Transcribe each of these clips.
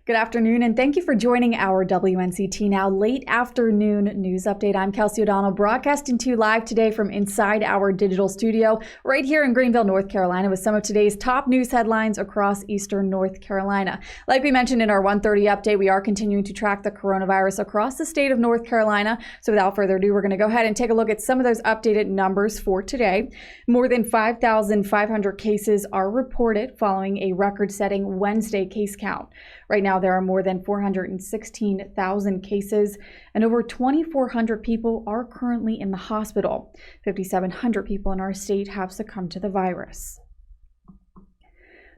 Good afternoon, and thank you for joining our WNCT Now late afternoon news update. I'm Kelsey O'Donnell, broadcasting to you live today from inside our digital studio right here in Greenville, North Carolina, with some of today's top news headlines across eastern North Carolina. Like we mentioned in our 1:30 update, we are continuing to track the coronavirus across the state of North Carolina. So without further ado, we're going to go ahead and take a look at some of those updated numbers for today. More than 5,500 cases are reported following a record-setting Wednesday case count. Right now, there are more than 416,000 cases, and over 2,400 people are currently in the hospital. 5,700 people in our state have succumbed to the virus.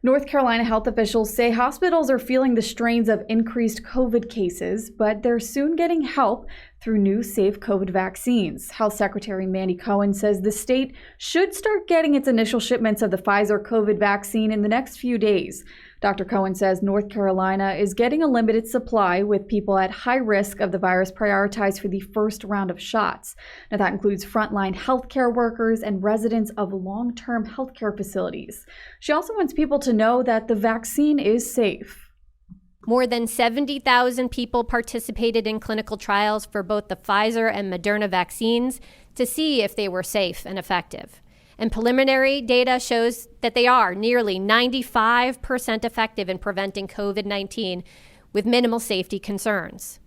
North Carolina health officials say hospitals are feeling the strains of increased COVID cases, but they're soon getting help through new safe COVID vaccines. Health Secretary Mandy Cohen says the state should start getting its initial shipments of the Pfizer COVID vaccine in the next few days. Dr. Cohen says North Carolina is getting a limited supply, with people at high risk of the virus prioritized for the first round of shots. Now, that includes frontline healthcare workers and residents of long-term healthcare facilities. She also wants people to know that the vaccine is safe. More than 70,000 people participated in clinical trials for both the Pfizer and Moderna vaccines to see if they were safe and effective. And preliminary data shows that they are nearly 95% effective in preventing COVID-19 with minimal safety concerns.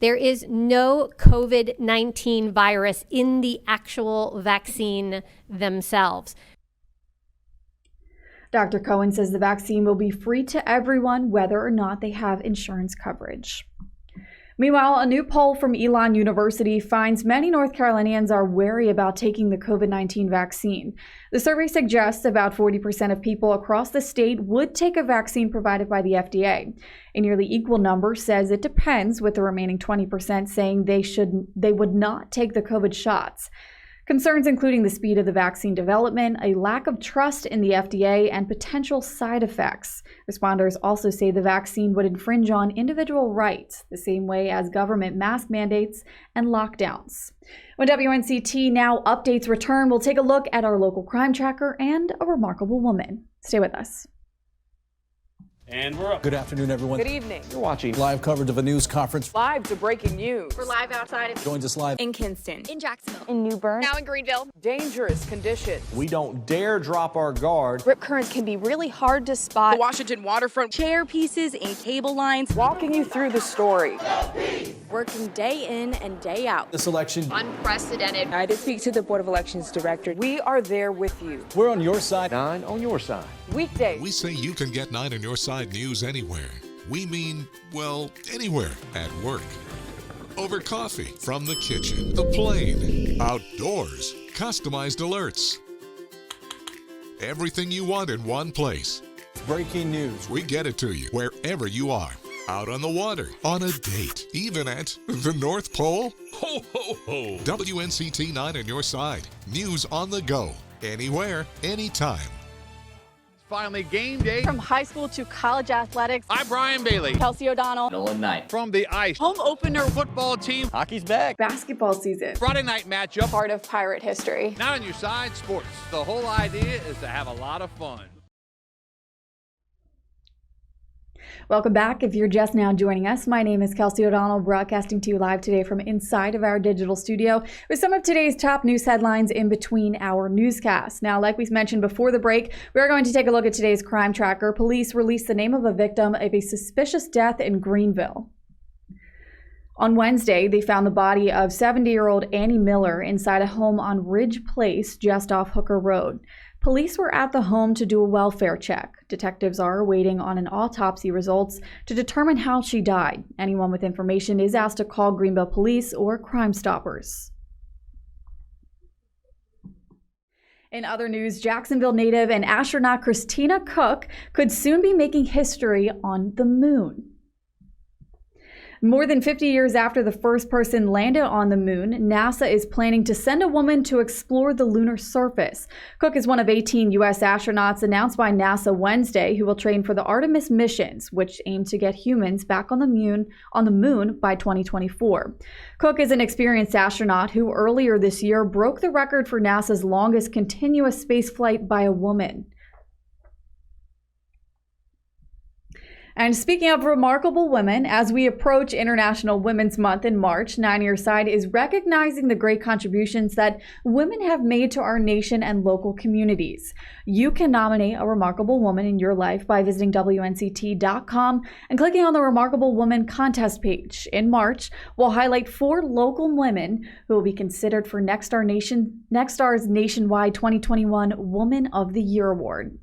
There is no COVID-19 virus in the actual vaccine themselves. Dr. Cohen says the vaccine will be free to everyone, whether or not they have insurance coverage. Meanwhile, a new poll from Elon University finds many North Carolinians are wary about taking the COVID-19 vaccine. The survey suggests about 40% of people across the state would take a vaccine provided by the FDA. A nearly equal number says it depends, with the remaining 20% saying they would not take the COVID shots. Concerns including the speed of the vaccine development, a lack of trust in the FDA, and potential side effects. Responders also say the vaccine would infringe on individual rights, the same way as government mask mandates and lockdowns. When WNCT Now updates return, we'll take a look at our local crime tracker and a remarkable woman. Stay with us. And we're up. Good afternoon, everyone. Good evening. You're watching Live coverage of a news conference. Live to breaking news. We're live outside Joins us live in Kinston, in Jacksonville, in New Bern, now in Greenville. Dangerous conditions. We don't dare drop our guard. Rip currents can be really hard to spot. The Washington waterfront. Chair pieces and cable lines. Walking you through the story. Working day in and day out. this election. Unprecedented. I did speak to the Board of Elections Director. We are there with you. We're on your side. 9 on your side. Weekdays. We say you can get 9 on your side news anywhere. We mean, well, anywhere. At work, over coffee, from the kitchen, the plane, outdoors, customized alerts. Everything you want in one place. Breaking news. We get it to you wherever you are. Out on the water, on a date, even at the North Pole. Ho, ho, ho. WNCT 9 on your side. News on the go. Anywhere, anytime. Finally, game day. From high school to college athletics. I'm Brian Bailey. Kelsey O'Donnell. Nolan Knight. From the ice. Home opener football team. Hockey's back. Basketball season. Friday night matchup. Part of Pirate history. Not on your side, sports. The whole idea is to have a lot of fun. Welcome back. If you're just now joining us, my name is Kelsey O'Donnell, broadcasting to you live today from inside of our digital studio with some of today's top news headlines in between our newscasts. Now, like we mentioned before the break, we are going to take a look at today's crime tracker. Police released the name of a victim of a suspicious death in Greenville. On Wednesday, they found the body of 70-year-old Annie Miller inside a home on Ridge Place, just off Hooker Road. Police were at the home to do a welfare check. Detectives are waiting on an autopsy results to determine how she died. Anyone with information is asked to call Greenville Police or Crime Stoppers. In other news, Jacksonville native and astronaut Christina Cook could soon be making history on the moon. More than 50 years after the first person landed on the moon, NASA is planning to send a woman to explore the lunar surface. Cook is one of 18 U.S. astronauts announced by NASA Wednesday who will train for the Artemis missions, which aim to get humans back on the moon by 2024. Cook is an experienced astronaut who earlier this year broke the record for NASA's longest continuous spaceflight by a woman. And speaking of remarkable women, as we approach International Women's Month in March, 9 Your Side is recognizing the great contributions that women have made to our nation and local communities. You can nominate a remarkable woman in your life by visiting WNCT.com and clicking on the Remarkable Woman contest page. In March, we'll highlight 4 local women who will be considered for Next Star's nationwide 2021 Woman of the Year Award.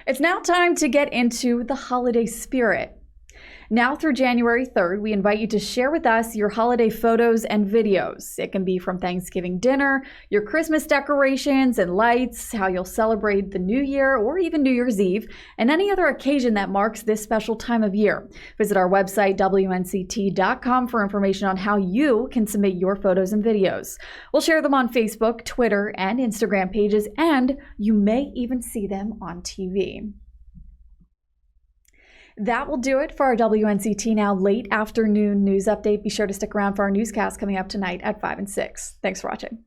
It's now time to get into the holiday spirit. Now through January 3rd, we invite you to share with us your holiday photos and videos. It can be from Thanksgiving dinner, your Christmas decorations and lights, how you'll celebrate the New Year or even New Year's Eve, and any other occasion that marks this special time of year. Visit our website, WNCT.com, for information on how you can submit your photos and videos. We'll share them on Facebook, Twitter, and Instagram pages, and you may even see them on TV. That will do it for our WNCT Now late afternoon news update. Be sure to stick around for our newscast coming up tonight at 5 and 6. Thanks for watching.